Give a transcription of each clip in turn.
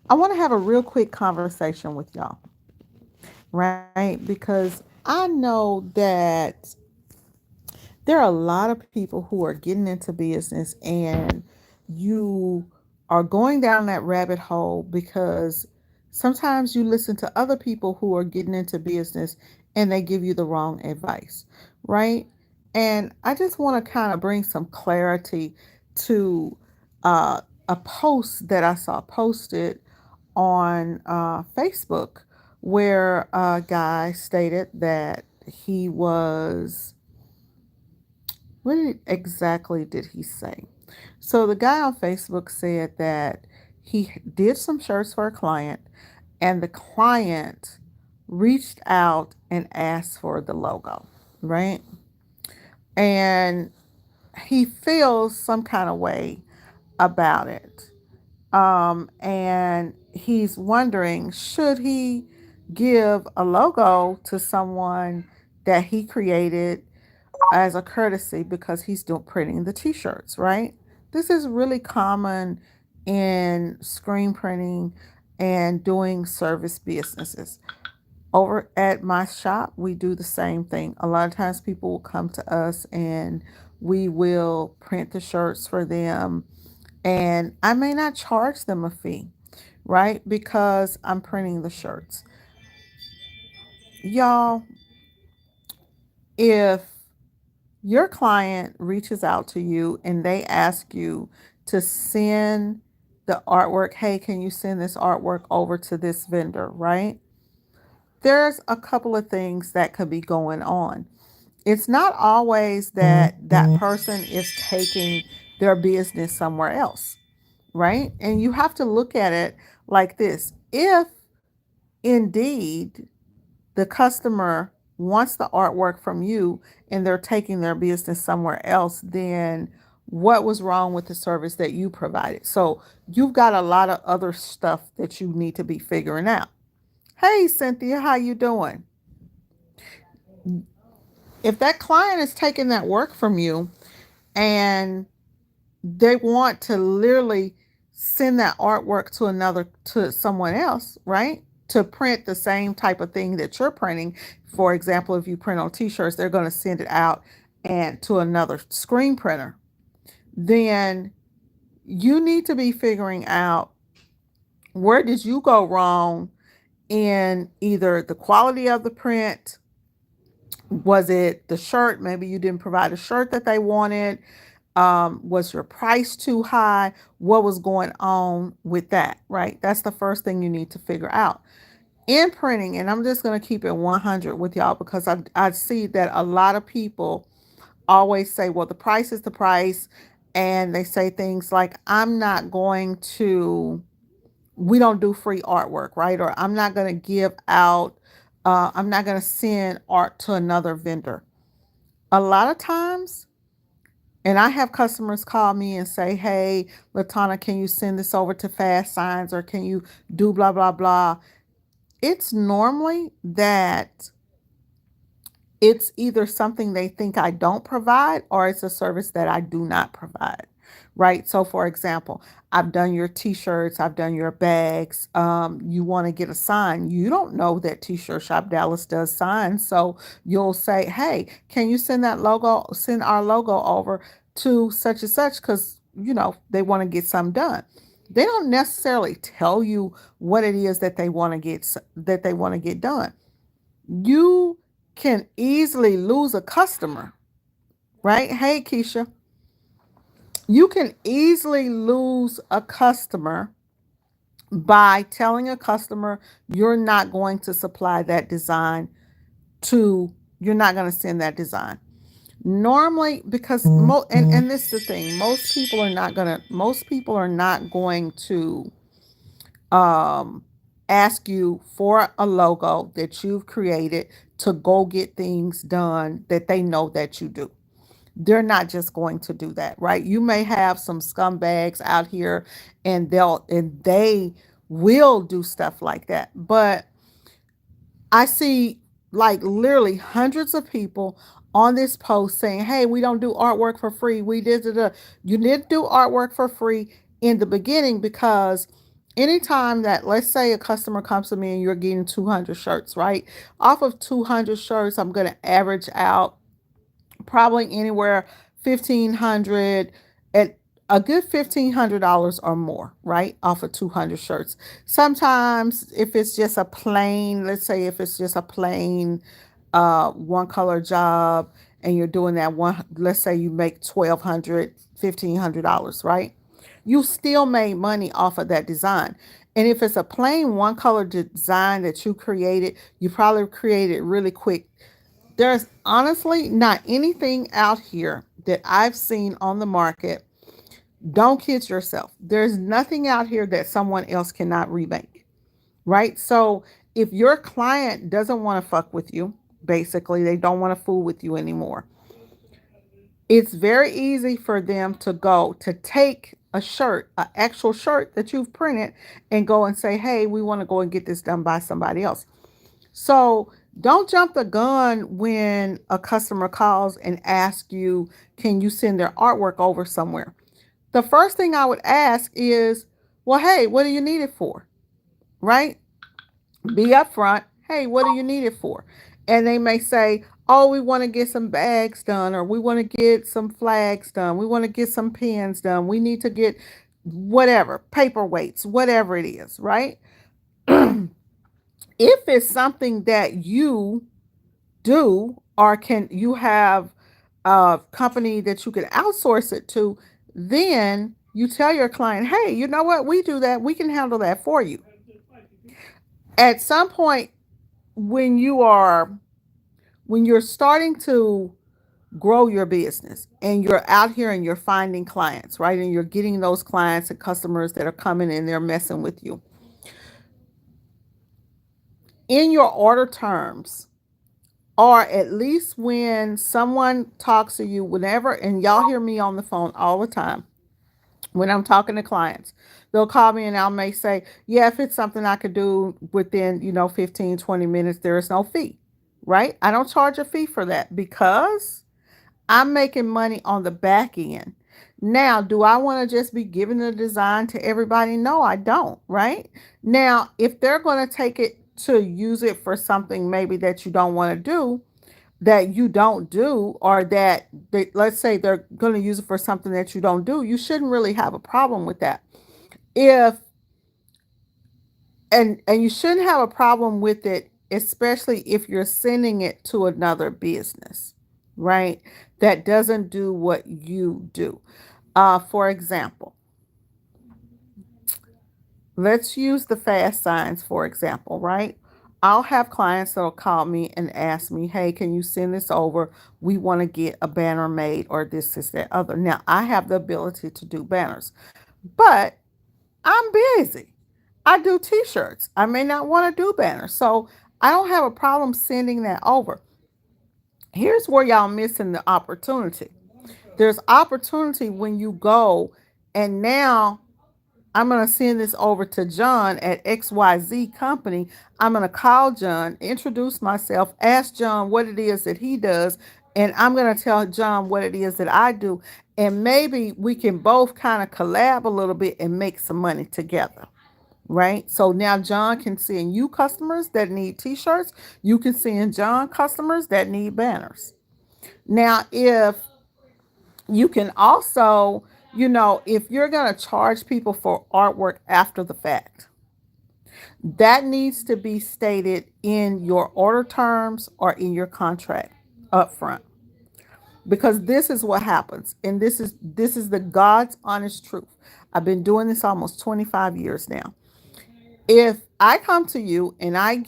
I want to have a real quick conversation with y'all, right? Because I know that there are a lot of people who are getting into business and you are going down that rabbit hole because sometimes you listen to other people who are getting into business and they give you the wrong advice, right? And I just want to kind of bring some clarity to uh, a post that I saw posted on Facebook where a guy stated that he was exactly did he say? So the guy on Facebook said that he did some shirts for a client, and the client reached out and asked for the logo, right? And he feels some kind of way about it. And he's wondering, should he give a logo to someone that he created as a courtesy because he's doing printing the t-shirts, right? This is really common in screen printing and doing service businesses. Over at my shop, we do the same thing. A lot of times people will come to us and we will print the shirts for them, and I may not charge them a fee, right? Because I'm printing the shirts. Y'all, if your client reaches out to you and they ask you to send the artwork, hey, can you send this artwork over to this vendor, right? There's a couple of things that could be going on. It's not always that that person is taking their business somewhere else, right? And you have to look at it like this. If indeed the customer wants the artwork from you and they're taking their business somewhere else, then what was wrong with the service that you provided? So you've got a lot of other stuff that you need to be figuring out. Hey Cynthia, how you doing? If that client is taking that work from you and they want to literally send that artwork to someone else, right? To print the same type of thing that you're printing. For example, if you print on t-shirts, they're going to send it out and to another screen printer. Then you need to be figuring out, where did you go wrong in either the quality of the print? Was it the shirt? Maybe you didn't provide a shirt that they wanted. Was your price too high? What was going on with that, right? That's the first thing you need to figure out. In printing, and I'm just going to keep it 100 with y'all because I see that a lot of people always say, well, the price is the price. And they say things like, we don't do free artwork, right? Or I'm not going to send art to another vendor. A lot of times, and I have customers call me and say, hey, Latana, can you send this over to Fast Signs or can you do blah, blah, blah? It's normally that it's either something they think I don't provide or it's a service that I do not provide. Right. So, for example, I've done your t shirts, I've done your bags. You want to get a sign. You don't know that T shirt Shop Dallas does signs. So, you'll say, hey, can you send our logo over to such and such? Because, they want to get something done. They don't necessarily tell you what it is that they want to get done. You can easily lose a customer, right? Hey, Keisha, you can easily lose a customer by telling a customer you're not going to supply that design you're not going to send that design. Normally, because and this is the thing, most people are not going to um, ask you for a logo that you've created to go get things done that they know that you do. They're not just going to do that, right? You may have some scumbags out here and they will do stuff like that. But I see like literally hundreds of people on this post saying, hey, we don't do artwork for free. You did do artwork for free in the beginning because anytime that, let's say a customer comes to me and you're getting 200 shirts, right? Off of 200 shirts, I'm going to average out probably anywhere 1500 at a good $1,500 or more, right? Off of 200 shirts. Sometimes if it's just a plain, let's say if it's just a plain one color job and you're doing that one, let's say you make $1,200, $1,500, right? You still made money off of that design. And if it's a plain one color design that you created, you probably created really quick. There's honestly not anything out here that I've seen on the market. Don't kid yourself. There's nothing out here that someone else cannot remake, right? So if your client doesn't want to fuck with you, basically, they don't want to fool with you anymore, it's very easy for them to go to take a shirt, an actual shirt that you've printed, and go and say, hey, we want to go and get this done by somebody else. So don't jump the gun when a customer calls and asks you, can you send their artwork over somewhere? The first thing I would ask is, well, hey, what do you need it for? Right? Be upfront. Hey, what do you need it for? And they may say, oh, we want to get some bags done, or we want to get some flags done. We want to get some pens done. We need to get whatever, paperweights, whatever it is, right? If it's something that you do, or can you have a company that you could outsource it to, then you tell your client, hey, you know what? We do that. We can handle that for you. At some point, when you're starting to grow your business and you're out here and you're finding clients, right? And you're getting those clients and customers that are coming and they're messing with you. In your order terms, or at least when someone talks to you, whenever, and y'all hear me on the phone all the time, when I'm talking to clients, they'll call me and I may say, yeah, if it's something I could do within, 15, 20 minutes, there is no fee, right? I don't charge a fee for that because I'm making money on the back end. Now, do I want to just be giving the design to everybody? No, I don't, right? Now, if they're going to take it to use it for something maybe that you don't want to do, or that let's say they're going to use it for something that you don't do, you shouldn't really have a problem with that. If and you shouldn't have a problem with it, especially if you're sending it to another business, right? That doesn't do what you do. For example, let's use the fast signs, for example, right? I'll have clients that'll call me and ask me, hey, can you send this over? We want to get a banner made, or this, that, other. Now, I have the ability to do banners, but I'm busy. I do t-shirts. I may not want to do banners. So I don't have a problem sending that over. Here's where y'all missing the opportunity. There's opportunity when you go and now I'm going to send this over to John at XYZ Company. I'm going to call John, introduce myself, ask John what it is that he does, and I'm going to tell John what it is that I do. And maybe we can both kind of collab a little bit and make some money together, right? So now John can send you customers that need t-shirts. You can send John customers that need banners. Now, if you can also, if you're going to charge people for artwork after the fact, that needs to be stated in your order terms or in your contract up front. Because this is what happens. And this is the God's honest truth. I've been doing this almost 25 years now. If I come to you and I'm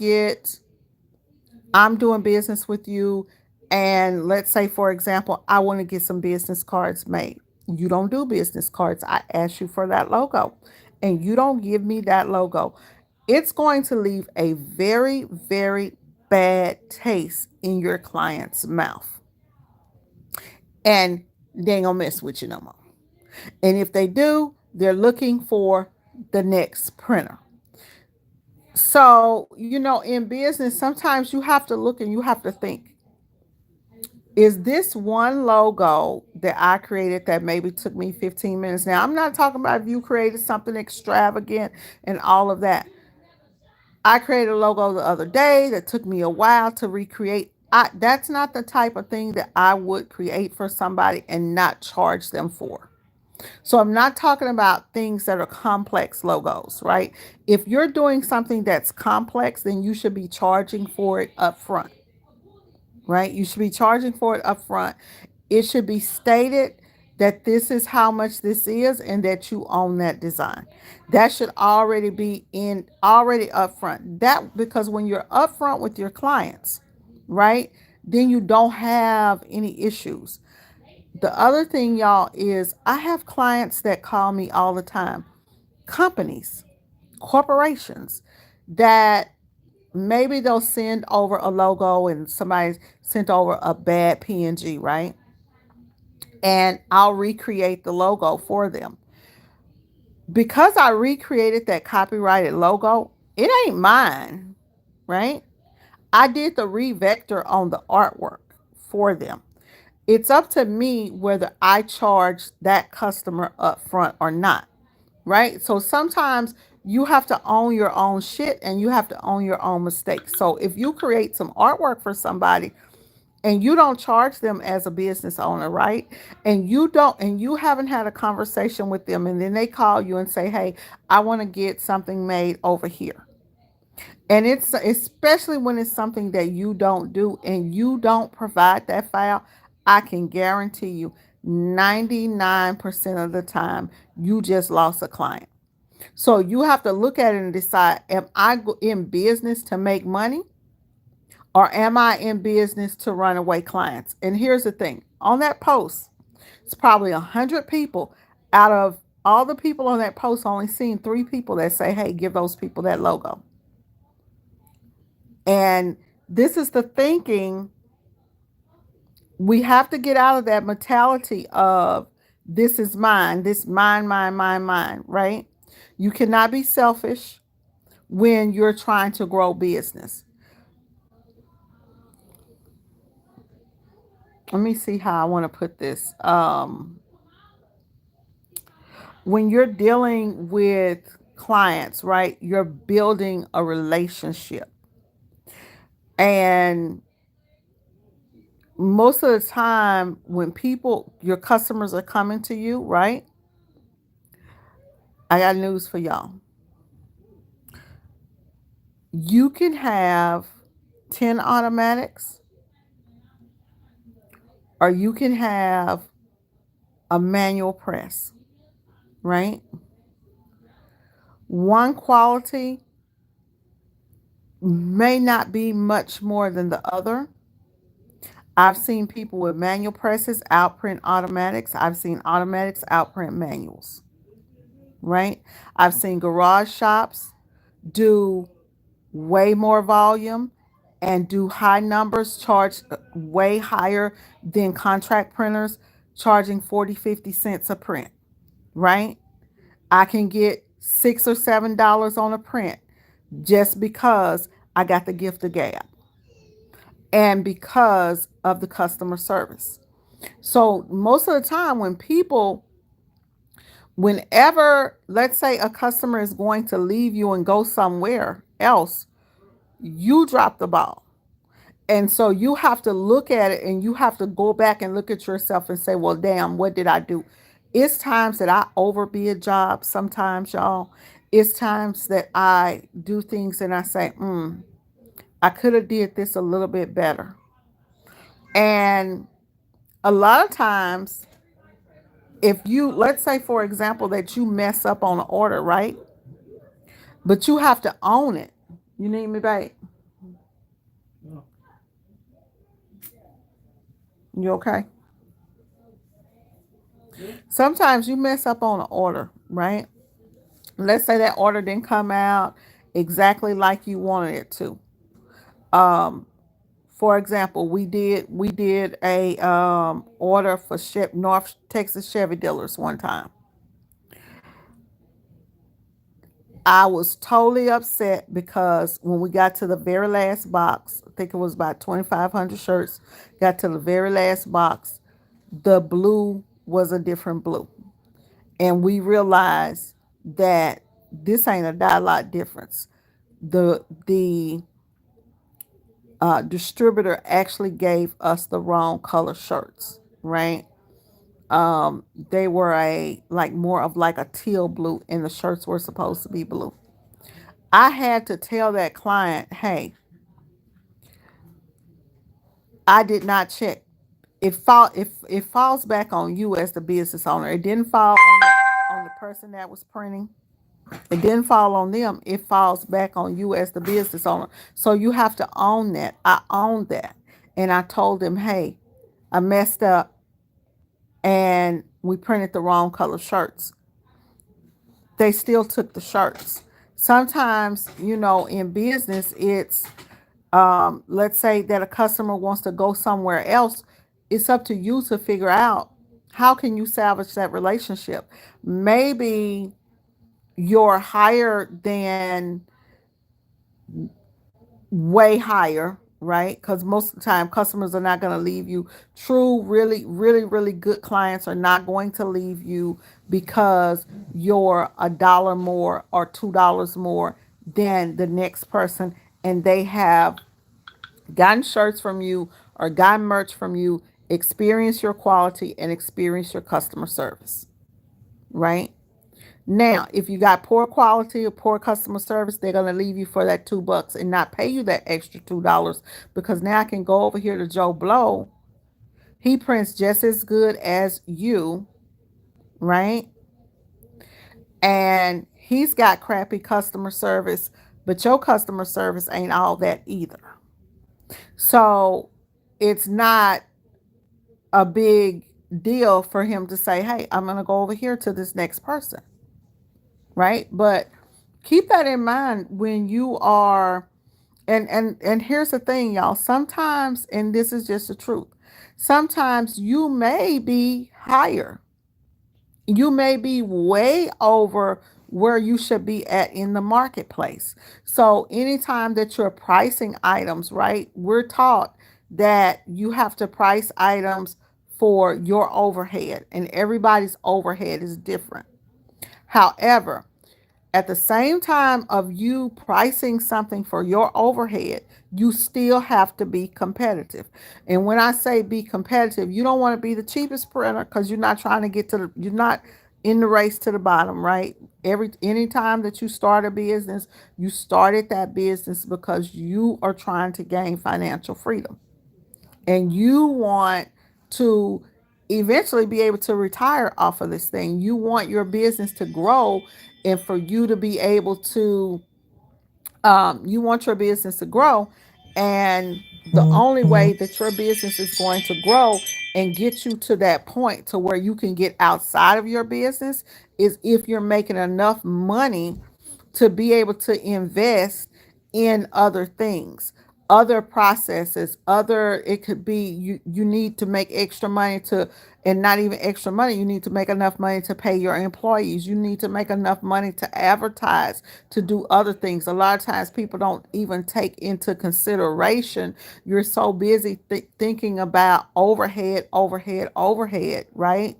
doing business with you, and let's say, for example, I want to get some business cards made. You don't do business cards. I ask you for that logo, and you don't give me that logo. It's going to leave a very, very bad taste in your client's mouth. And they ain't gonna mess with you no more. And if they do, they're looking for the next printer. So, in business, sometimes you have to look and you have to think. Is this one logo that I created that maybe took me 15 minutes? Now, I'm not talking about if you created something extravagant and all of that. I created a logo the other day that took me a while to recreate. That's not the type of thing that I would create for somebody and not charge them for. So I'm not talking about things that are complex logos, right? If you're doing something that's complex, then you should be charging for it up front, right? You should be charging for it up front. It should be stated that this is how much this is and that you own that design. That should already be in already upfront. That because when you're upfront with your clients, right, then you don't have any issues. The other thing, y'all, is I have clients that call me all the time, companies, corporations, that maybe they'll send over a logo and somebody sent over a bad PNG, right? And I'll recreate the logo for them. Because I recreated that copyrighted logo, it ain't mine, right? I did the revector on the artwork for them. It's up to me whether I charge that customer up front or not, right? So sometimes you have to own your own shit and you have to own your own mistakes. So if you create some artwork for somebody and you don't charge them as a business owner, right? And you haven't had a conversation with them and then they call you and say, "Hey, I want to get something made over here." And it's especially when it's something that you don't do and you don't provide that file, I can guarantee you 99% of the time you just lost a client. So you have to look at it and decide, am I in business to make money or am I in business to run away clients? And here's the thing, on that post, it's probably 100 people. Out of all the people on that post, only seen 3 people that say, "Hey, give those people that logo." And this is the thinking. We have to get out of that mentality of this is mine, this mine, right? You cannot be selfish when you're trying to grow business. Let me see how I want to put this. When you're dealing with clients, right? You're building a relationship. And most of the time when your customers are coming to you, right? I got news for y'all. You can have 10 automatics or you can have a manual press, right? One quality may not be much more than the other. I've seen people with manual presses outprint automatics. I've seen automatics outprint manuals, right? I've seen garage shops do way more volume and do high numbers, charge way higher than contract printers, charging 40, 50 cents a print, right? I can get $6 or $7 on a print just because I got the gift of gab and because of the customer service. So most of the time whenever, let's say a customer is going to leave you and go somewhere else, you drop the ball. And so you have to look at it and you have to go back and look at yourself and say, well, damn, what did I do? It's times that I overbid a job sometimes, y'all. It's times that I do things and I say, I could have did this a little bit better. And a lot of times, if you, let's say, for example, that you mess up on an order, right? But you have to own it. You need me, babe? You okay? Sometimes you mess up on an order, right? Let's say that order didn't come out exactly like you wanted it to. Um, for example, we did a order for North Texas Chevy dealers one time. I was totally upset because when we got to the very last box, I think it was about 2,500 shirts. Got to the very last box. The blue was a different blue. And we realized that this ain't a lot difference. The distributor actually gave us the wrong color shirts, right? They were a like more of like a teal blue, and the shirts were supposed to be blue. I had to tell that client, hey, I did not check. It falls back on you as the business owner. It didn't fall on the person that was printing. It didn't fall on them. It falls back on you as the business owner. So you have to own that. I owned that. And I told them, hey, I messed up and we printed the wrong color shirts. They still took the shirts. Sometimes, in business, it's let's say that a customer wants to go somewhere else. It's up to you to figure out how can you salvage that relationship. Maybe you're higher than way higher, right? Because most of the time customers are not going to leave you. True, really, really, really good clients are not going to leave you because you're $1 more or $2 more than the next person, and they have gotten shirts from you or gotten merch from you. Experience your quality and experience your customer service, right? Now, if you got poor quality or poor customer service, they're gonna leave you for that $2 and not pay you that extra $2, because now I can go over here to Joe Blow. He prints just as good as you, right? And he's got crappy customer service, but your customer service ain't all that either. So it's not a big deal for him to say, hey, I'm gonna go over here to this next person, right? But keep that in mind when you are, and here's the thing, y'all. Sometimes, and this is just the truth, sometimes you may be higher, you may be way over where you should be at in the marketplace. So anytime that you're pricing items, right, we're taught that you have to price items for your overhead, and everybody's overhead is different. However, at the same time of you pricing something for your overhead, you still have to be competitive. And when I say be competitive, you don't want to be the cheapest printer, because you're not trying to you're not in the race to the bottom, right? Anytime that you start a business, you started that business because you are trying to gain financial freedom. And you want to eventually be able to retire off of this thing. You want your business to grow, and for you to be able to, you want your business to grow. And the only way that your business is going to grow and get you to that point to where you can get outside of your business is if you're making enough money to be able to invest in other things, other processes, other, it could be you need to make extra money to, and not even extra money, you need to make enough money to pay your employees, you need to make enough money to advertise, to do other things. A lot of times people don't even take into consideration, you're so busy thinking about overhead, right?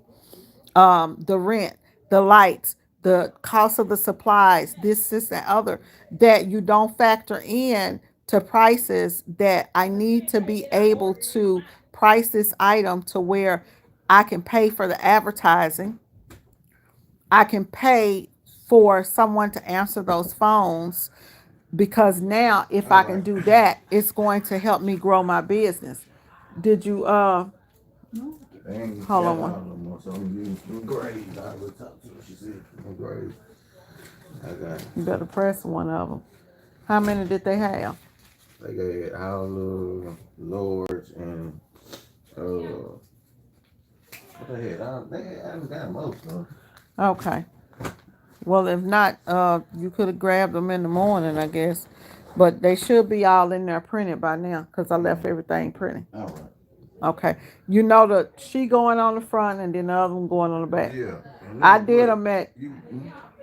The rent, the lights, the cost of the supplies, this, and other, that you don't factor in to prices that I need to be able to price this item to where I can pay for the advertising. I can pay for someone to answer those phones, because now if I can do that, it's going to help me grow my business. Did you hold on one? Grades. I will talk to her. She said grades. I got it. You better press one of them. How many did they have? They got Howler, Lords, and what they had? They haven't got most though. Okay. Well, if not, you could have grabbed them in the morning, I guess. But they should be all in there printed by now, because I left everything printed. All right. Okay. You know the she going on the front and then the other one going on the back. Yeah. I did them at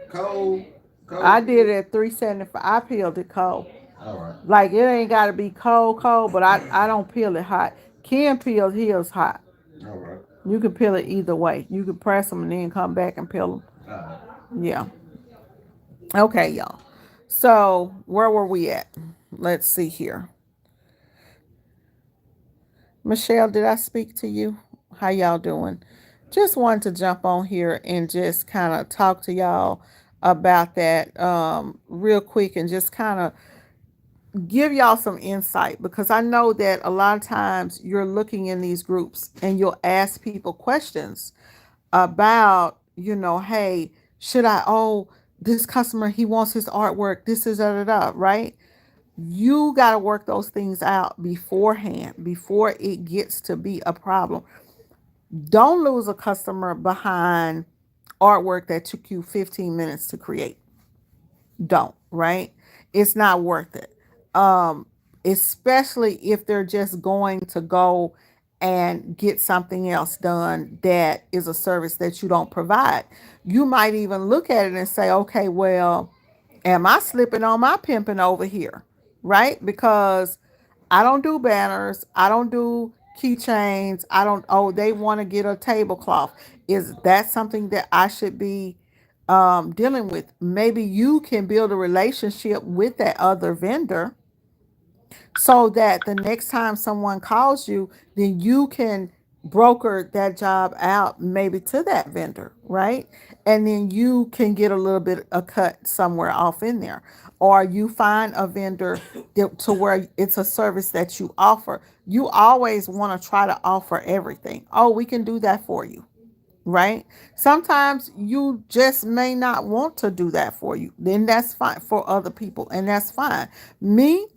Cold. I did it at 375. I peeled it cold. All right. Like it ain't gotta be cold, but I don't peel it hot. Ken peels his hot. All right. You can peel it either way. You can press them and then come back and peel them. All right. Yeah. Okay, y'all. So where were we at? Let's see here. Michelle, did I speak to you? How y'all doing? Just wanted to jump on here and just kind of talk to y'all about that real quick and just kind of give y'all some insight because I know that a lot of times you're looking in these groups and you'll ask people questions about, hey, should I, this customer, he wants his artwork, this is da da da, right? You got to work those things out beforehand before it gets to be a problem. Don't lose a customer behind artwork that took you 15 minutes to create. Don't, right? It's not worth it. Um, Especially if they're just going to go and get something else done that is a service that you don't provide. You might even look at it and say, okay, well, am I slipping on my pimping over here? Right? Because I don't do banners. I don't do keychains. I don't, they want to get a tablecloth. Is that something that I should be dealing with? Maybe you can build a relationship with that other vendor so that the next time someone calls you, then you can broker that job out maybe to that vendor, right? And then you can get a little bit a cut somewhere off in there. Or you find a vendor to where it's a service that you offer. You always want to try to offer everything. Oh, we can do that for you, right? Sometimes you just may not want to do that for you. Then that's fine for other people, and that's fine. Me,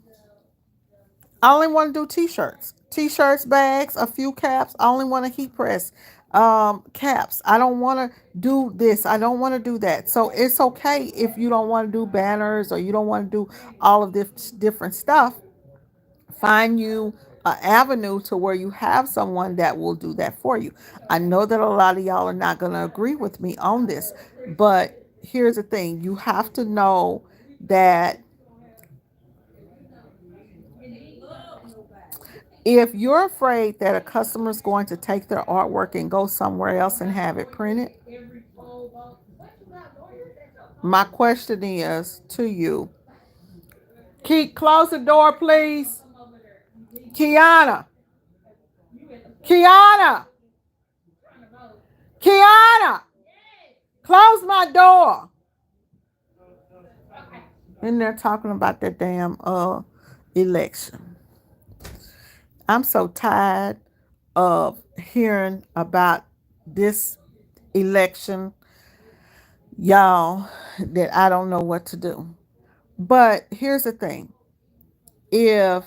I only want to do t-shirts, bags, a few caps. I only want to heat press caps. I don't want to do this. I don't want to do that. So it's okay if you don't want to do banners or you don't want to do all of this different stuff. Find you an avenue to where you have someone that will do that for you. I know that a lot of y'all are not going to agree with me on this, but here's the thing. You have to know that if you're afraid that a customer is going to take their artwork and go somewhere else and have it printed, my question is to you. Close the door, please. Kiana. Kiana. Kiana. Close my door. And they're talking about that damn election. I'm so tired of hearing about this election, y'all, that I don't know what to do. But here's the thing. If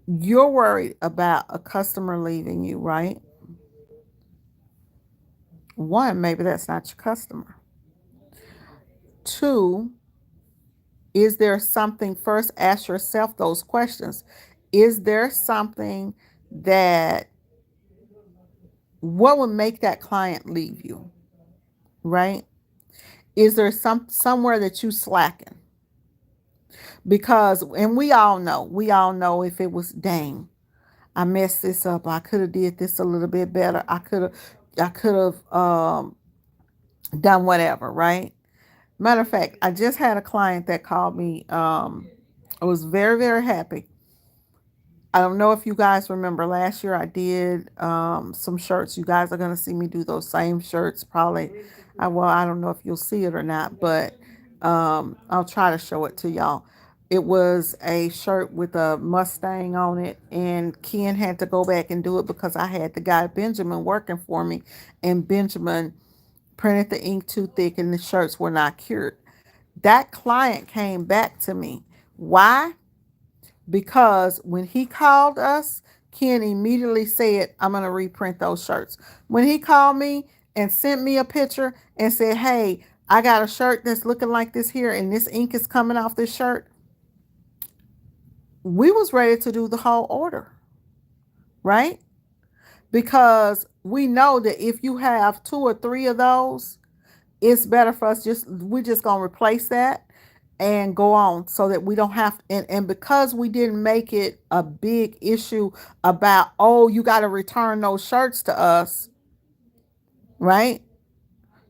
you're worried about a customer leaving you, right? One, maybe that's not your customer. Two, is there something, first ask yourself those questions. Is there something that, what would make that client leave you, right? Is there somewhere that you slacking? Because, and we all know if it was, dang, I messed this up. I could have did this a little bit better. I could have done whatever, right? Matter of fact, I just had a client that called me. I was very, very happy. I don't know if you guys remember last year I did some shirts. You guys are going to see me do those same shirts probably. I don't know if you'll see it or not, but I'll try to show it to y'all. It was a shirt with a Mustang on it, and Ken had to go back and do it because I had the guy Benjamin working for me, and Benjamin printed the ink too thick and the shirts were not cured. That client came back to me. Why? Because when he called us, Ken immediately said, I'm going to reprint those shirts. When he called me and sent me a picture and said, hey, I got a shirt that's looking like this here and this ink is coming off this shirt, we was ready to do the whole order, right? Because we know that if you have 2 or 3 of those, it's better for us we're just going to replace that and go on so that we don't have and because we didn't make it a big issue about, oh, you got to return those shirts to us, right?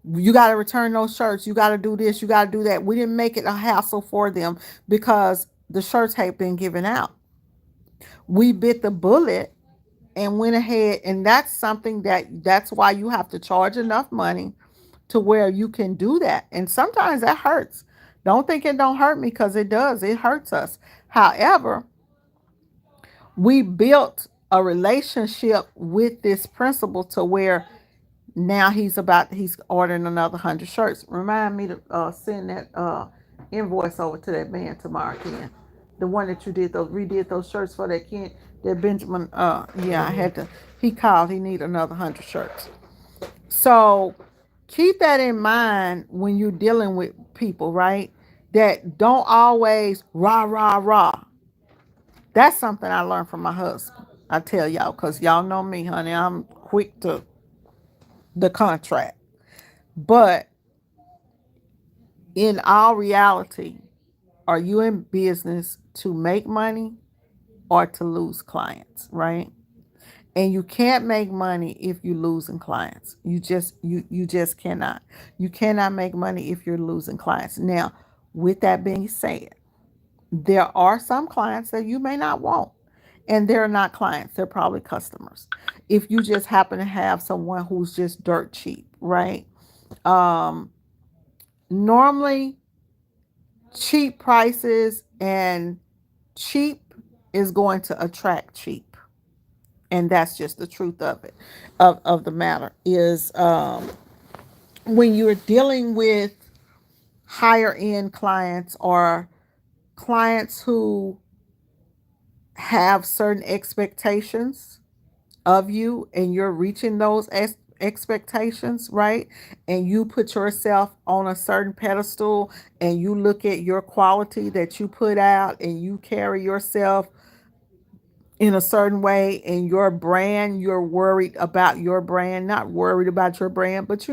You got to return those shirts, you got to do this, you got to do that. We didn't make it a hassle for them because the shirts had been given out. We bit the bullet and went ahead, and that's something that's why you have to charge enough money to where you can do that. And sometimes that hurts. Don't think it don't hurt me, because it does. It hurts us. However, we built a relationship with this principal to where now he's ordering another 100 shirts. Remind me to send that invoice over to that man tomorrow, Ken. The one that you redid those shirts for, that Ken, that Benjamin. Yeah, I had to. He called. He need another 100 shirts. So keep that in mind when you're dealing with people, right? That don't always rah rah rah. That's something I learned from my husband. I tell y'all, because y'all know me, honey. I'm quick to the contract. But in all reality, are you in business to make money or to lose clients, right? And you can't make money if you're losing clients. You just cannot. You cannot make money if you're losing clients. Now, with that being said, there are some clients that you may not want. And they're not clients, they're probably customers. If you just happen to have someone who's just dirt cheap, right? Um, Normally, cheap prices and cheap is going to attract cheap. And that's just the truth of it, of the matter is, when you're dealing with higher end clients or clients who have certain expectations of you, and you're reaching those expectations, right? And you put yourself on a certain pedestal, and you look at your quality that you put out, and you carry yourself in a certain way, and your brand, you're worried about your brand, not worried about your brand, but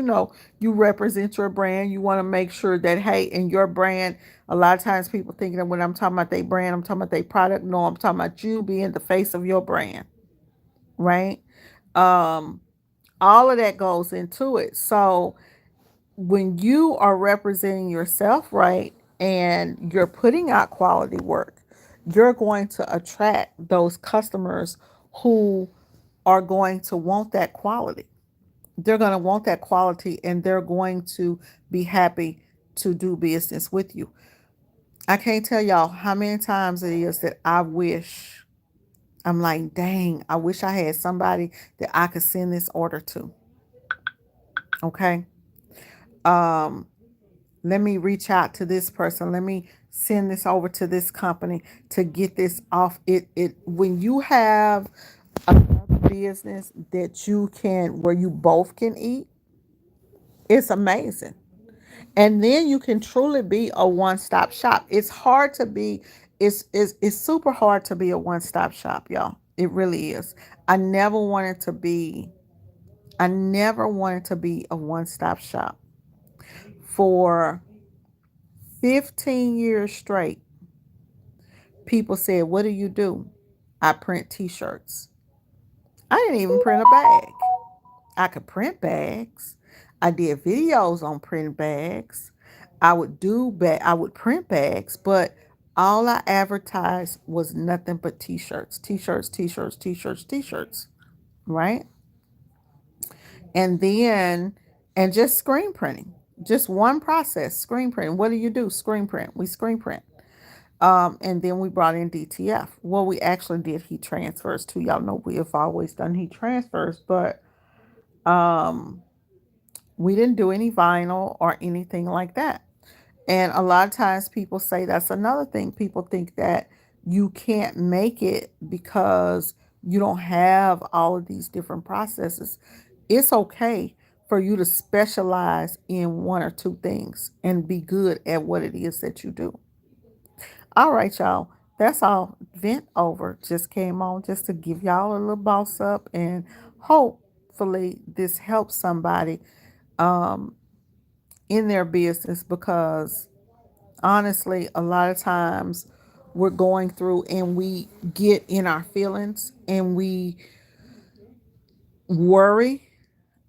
you represent your brand. You want to make sure that, hey, in your brand, a lot of times people thinking that when I'm talking about their brand, I'm talking about their product. No, I'm talking about you being the face of your brand, right? Um, all of that goes into it. So when you are representing yourself right, and you're putting out quality work, you're going to attract those customers who are going to want that quality. They're going to want that quality, and they're going to be happy to do business with you. I can't tell y'all how many times it is that I'm like, dang, I wish I had somebody that I could send this order to. Okay. Um, Let me reach out to this person. Let me send this over to this company to get this off. It when you have another business that you can, where you both can eat, it's amazing. And then you can truly be a one-stop shop. It's hard to be, it's super hard to be a one-stop shop, y'all. It really is. I never wanted to be, I never wanted to be a one-stop shop. For 15 years straight, people said, what do you do? I print t-shirts. I didn't even print a bag. I could print bags. I did videos on printing bags. I would print bags, but all I advertised was nothing but t-shirts, t-shirts, t-shirts, t-shirts, t-shirts, right? And then, and just screen printing. Just one process, screen printing. What do you do? Screen print. We screen print. And then we brought in DTF. Well, we actually did heat transfers too. Y'all know we have always done heat transfers, but um, we didn't do any vinyl or anything like that. And a lot of times people say that's another thing. People think that you can't make it because you don't have all of these different processes. It's okay for you to specialize in one or two things and be good at what it is that you do. All right, y'all. That's all. Vent over just came on just to give y'all a little boss up, and hopefully this helps somebody um, in their business, because honestly, a lot of times we're going through and we get in our feelings and we worry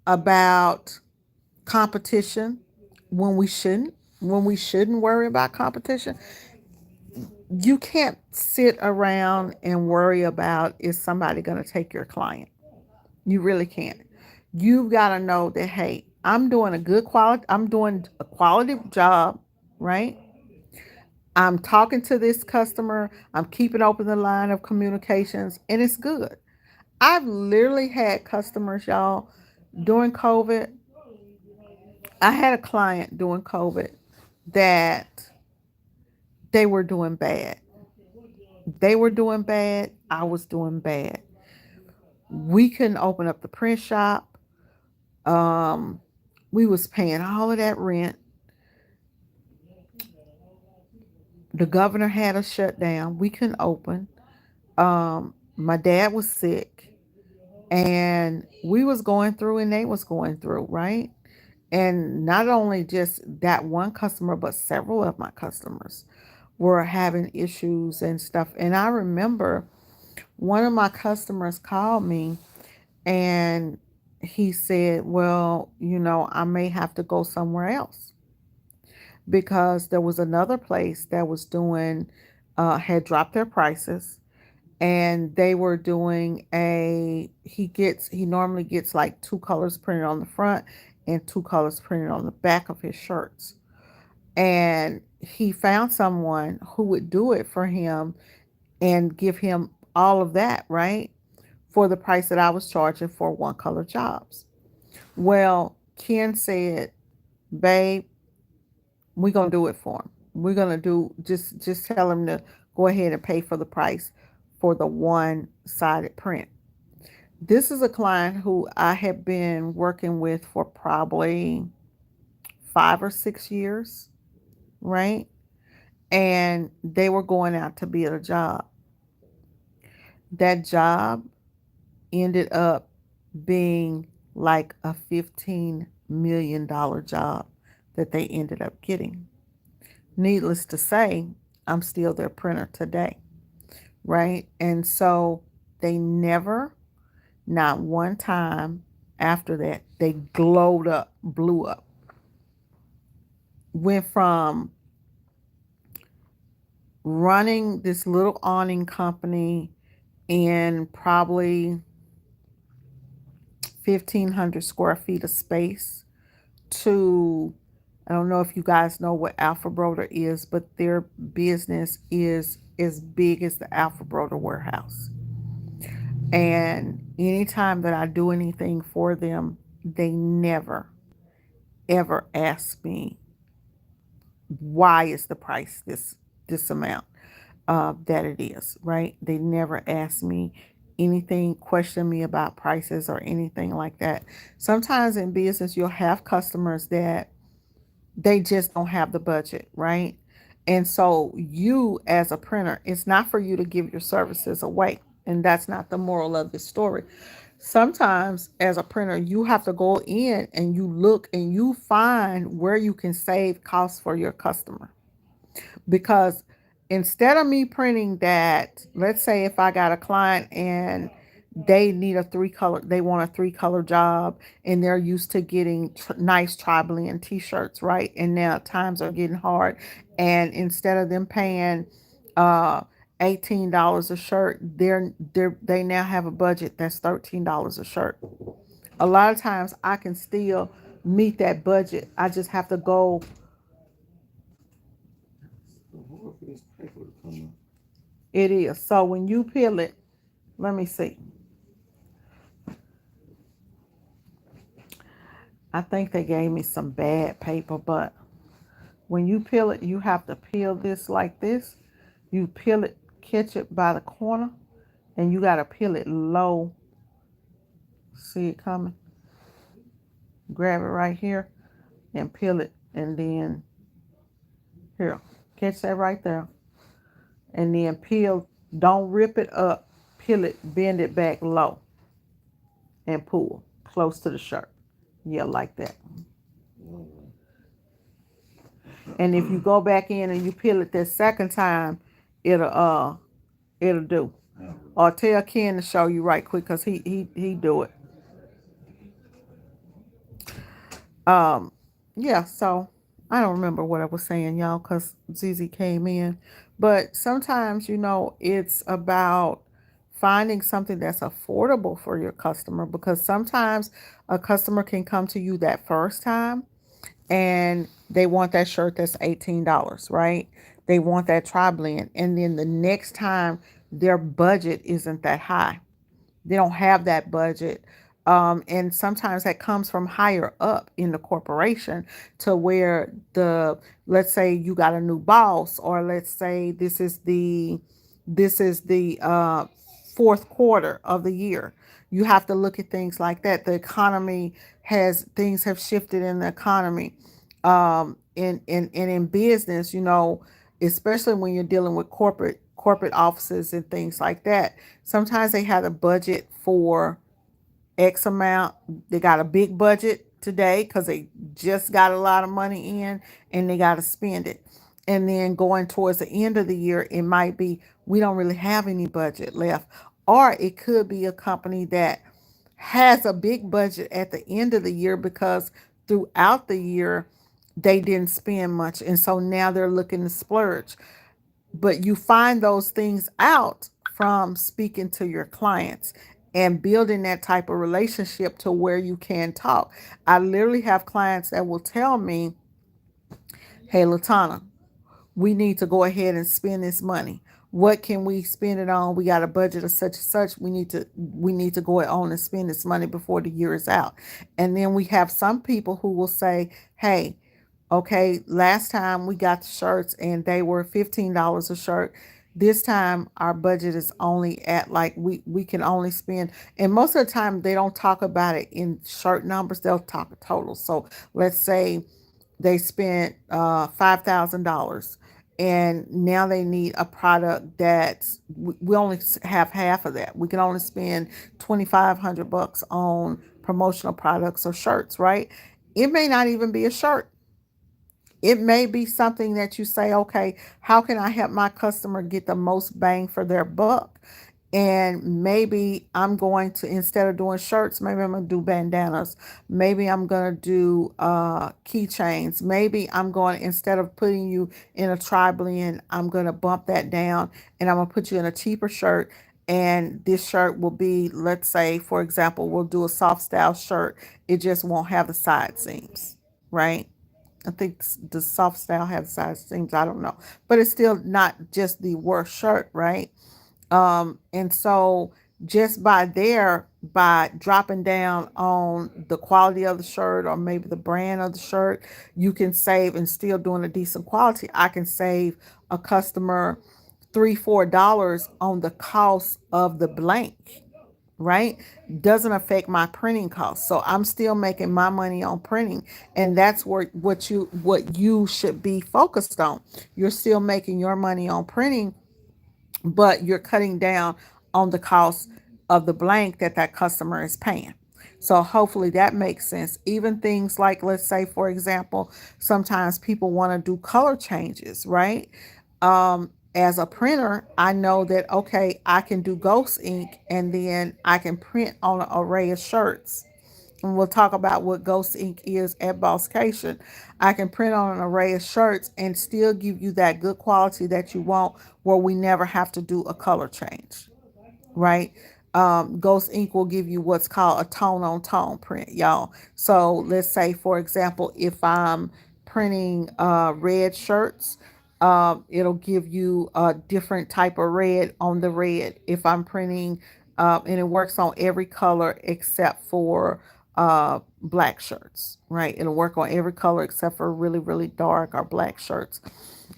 about competition when we shouldn't. When we shouldn't worry about competition, you can't sit around and worry about is somebody going to take your client. You really can't. You've got to know that, hey, I'm doing a quality job, right? I'm talking to this customer, I'm keeping open the line of communications, and it's good. I've literally had customers, y'all, during COVID. I had a client during COVID that they were doing bad. They were doing bad. I was doing bad. We couldn't open up the print shop. Um, we was paying all of that rent. The governor had us shut down. We couldn't open. My dad was sick, and we was going through, and they was going through, right? And not only just that one customer, but several of my customers were having issues and stuff. And I remember one of my customers called me and he said, well, I may have to go somewhere else because there was another place that was doing, had dropped their prices, and they were doing he normally gets like two colors printed on the front and two colors printed on the back of his shirts. And he found someone who would do it for him and give him all of that, right? For the price that I was charging for one color jobs. Well, Ken said, babe, we're gonna do it for him. We're gonna do just tell him to go ahead and pay for the price for the one sided print. This is a client who I have been working with for probably 5 or 6 years, right? And they were going out to be at a job. That job ended up being like a $15 million job that they ended up getting. Needless to say, I'm still their printer today, right? And so they never, not one time after that, they glowed up, blew up. Went from running this little awning company in probably 1,500 square feet of space to, I don't know if you guys know what Alpha Broder is, but their business is as big as the Alpha Broder warehouse. And anytime that I do anything for them, they never, ever ask me, why is the price this amount that it is, right? They never ask me anything, question me about prices or anything like that. Sometimes in business, you'll have customers that they just don't have the budget, right? And so you as a printer, it's not for you to give your services away. And that's not the moral of the story. Sometimes as a printer, you have to go in and you look and you find where you can save costs for your customer. Because instead of me printing that, let's say if I got a client and they want a 3 color job, and they're used to getting nice tri-blend t-shirts, right? And now times are getting hard, and instead of them paying uh $18 a shirt, they now have a budget that's $13 a shirt. A lot of times I can still meet that budget. I just have to go. It is. So when you peel it, let me see. I think they gave me some bad paper, but when you peel it, you have to peel this like this. You peel it, catch it by the corner, and you got to peel it low. See it coming? Grab it right here and peel it, and then here, catch that right there. And then peel, don't rip it up, peel it, bend it back low, and pull close to the shirt. Yeah, like that. And if you go back in and you peel it this second time, it'll do. Or tell Ken to show you right quick, because he do it. Um, yeah, so I don't remember what I was saying, y'all, because ZZ came in. But sometimes, it's about finding something that's affordable for your customer, because sometimes a customer can come to you that first time and they want that shirt that's $18, right? They want that tri blend. And then the next time their budget isn't that high. They don't have that budget. And sometimes that comes from higher up in the corporation, to where let's say you got a new boss, or let's say this is the fourth quarter of the year. You have to look at things like that. The economy things have shifted in the economy. In business, especially when you're dealing with corporate offices and things like that. Sometimes they have a budget for X amount. They got a big budget today because they just got a lot of money in and they got to spend it. And then going towards the end of the year, it might be we don't really have any budget left. Or it could be a company that has a big budget at the end of the year, because throughout the year they didn't spend much. And so now they're looking to splurge. But you find those things out from speaking to your clients and building that type of relationship to where you can talk. I literally have clients that will tell me, hey, Latana, we need to go ahead and spend this money. What can we spend it on? We got a budget of such and such. We need to go on and spend this money before the year is out. And then we have some people who will say, hey, okay, last time we got the shirts and they were $15 a shirt. This time our budget is only at, like, we can only spend, and most of the time they don't talk about it in shirt numbers, they'll talk a total. So let's say they spent $5,000, and now they need a product that's, we only have half of that. We can only spend $2,500 on promotional products or shirts, right? It may not even be a shirt. It may be something that you say, okay, how can I help my customer get the most bang for their buck? And maybe I'm going to, instead of doing shirts, maybe I'm going to do bandanas. Maybe I'm going to do keychains. Maybe I'm going, instead of putting you in a tri blend, I'm going to bump that down and I'm going to put you in a cheaper shirt. And this shirt will be, let's say, for example, we'll do a soft style shirt. It just won't have the side seams, right? I think the soft style has side seams. I don't know, but it's still not just the worst shirt, right? And so just by dropping down on the quality of the shirt, or maybe the brand of the shirt, you can save, and still doing a decent quality. I can save a customer $3-4 on the cost of the blank, right? Doesn't affect my printing costs. So I'm still making my money on printing. And that's what you should be focused on. You're still making your money on printing, but you're cutting down on the cost of the blank that customer is paying. So hopefully that makes sense. Even things like, let's say, for example, sometimes people want to do color changes, right? As a printer, I know that, okay, I can do ghost ink and then I can print on an array of shirts. And we'll talk about what ghost ink is at Bosscation. I can print on an array of shirts and still give you that good quality that you want, where we never have to do a color change, right? Ghost ink will give you what's called a tone on tone print, y'all. So let's say, for example, if I'm printing red shirts, it'll give you a different type of red on the red. If I'm printing, and it works on every color except for black shirts, right? It'll work on every color except for really, really dark or black shirts,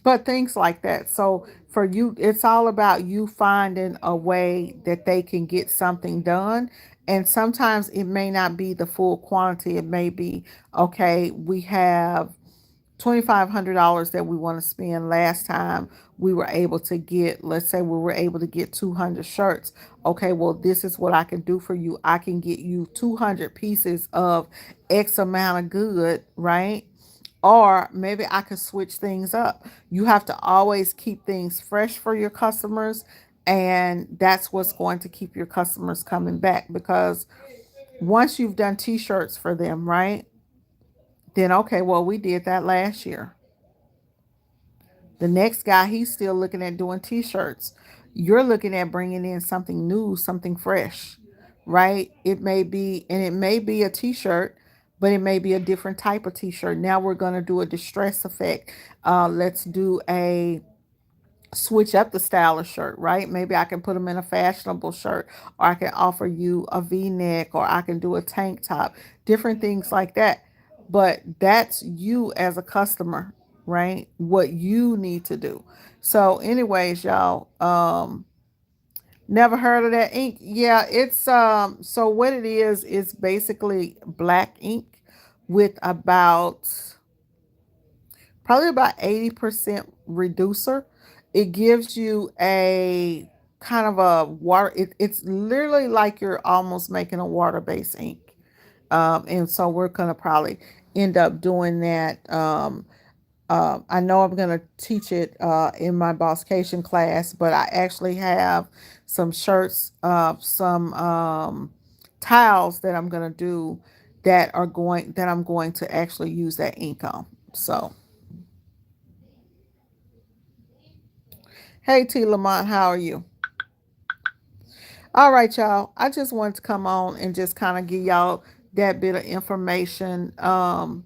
but things like that. So for you, it's all about you finding a way that they can get something done. And sometimes it may not be the full quantity. It may be, okay, we have $2,500 that we want to spend. Last time we were able to get, let's say we were able to get 200 shirts. Okay, well, this is what I can do for you. I can get you 200 pieces of X amount of good, right? Or maybe I could switch things up. You have to always keep things fresh for your customers. And that's what's going to keep your customers coming back, because once you've done t-shirts for them, right? Then, okay, well, we did that last year. The next guy, he's still looking at doing t-shirts. You're looking at bringing in something new, something fresh, right? It may be a t-shirt, but it may be a different type of t-shirt. Now we're going to do a distress effect. Let's do a switch up the style of shirt, right? Maybe I can put them in a fashionable shirt, or I can offer you a v-neck, or I can do a tank top, different things like that. But that's you as a customer, right? What you need to do. So anyways, y'all, never heard of that ink? Yeah, it's so what it is basically black ink with probably about 80% reducer. It gives you a kind of a water, it's literally like you're almost making a water-based ink. And so we're going to probably end up doing that. I know I'm going to teach it in my Bosscation class, but I actually have some shirts, some towels that I'm going to do that I'm going to actually use that ink on. So, hey T Lamont, how are you? All right, y'all. I just wanted to come on and just kind of give y'all that bit of information, and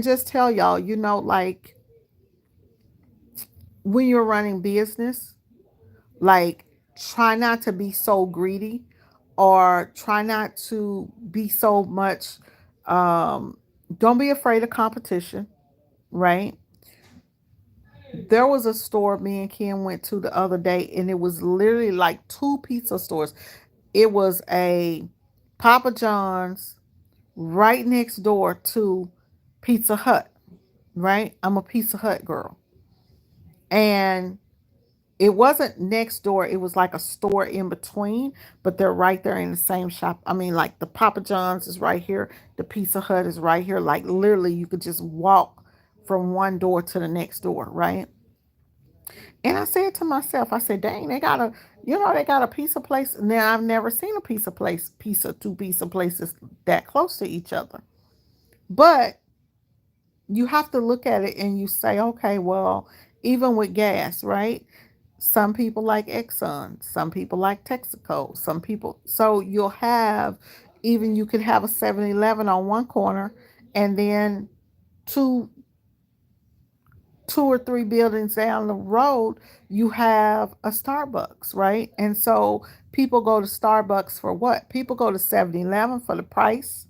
just tell y'all, like when you're running business, like try not to be so greedy, or try not to be so much. Um, don't be afraid of competition, right? There was a store me and Ken went to the other day, and it was literally like two pizza stores. It was a Papa John's right next door to Pizza Hut, right? I'm a Pizza Hut girl. And it wasn't next door, it was like a store in between, but they're right there in the same shop. I mean, like the Papa John's is right here, the Pizza Hut is right here. Like literally, you could just walk from one door to the next door, right? And I said to myself, I said, dang, they got a pizza place. Now I've never seen a two pizza places that close to each other. But you have to look at it and you say, okay, well, even with gas, right? Some people like Exxon, some people like Texaco, some people. So you could have a 7-Eleven on one corner, and then two two or three buildings down the road, you have a Starbucks, right? And so people go to Starbucks for what? People go to 7-Eleven for the price.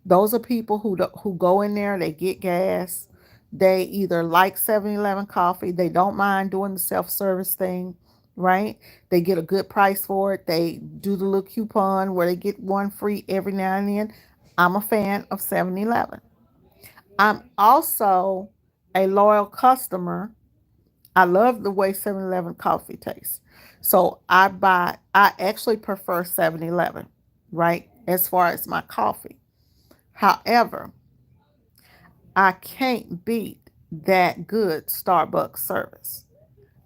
Those are people who go in there, they get gas. They either like 7-Eleven coffee, they don't mind doing the self-service thing, right? They get a good price for it. They do the little coupon where they get one free every now and then. I'm a fan of 7-Eleven. I'm also a loyal customer. I love the way 7-Eleven coffee tastes. So I actually prefer 7-Eleven, right? As far as my coffee. However, I can't beat that good Starbucks service.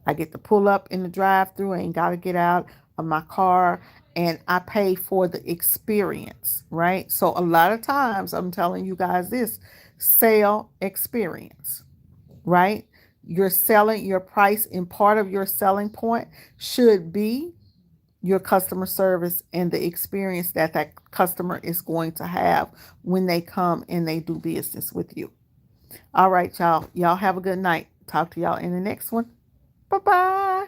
I get to pull up in the drive through, I ain't got to get out of my car, and I pay for the experience, right? So a lot of times I'm telling you guys this, sale experience, right? You're selling your price, and part of your selling point should be your customer service and the experience that customer is going to have when they come and they do business with you. All right, y'all. Y'all have a good night. Talk to y'all in the next one. Bye bye.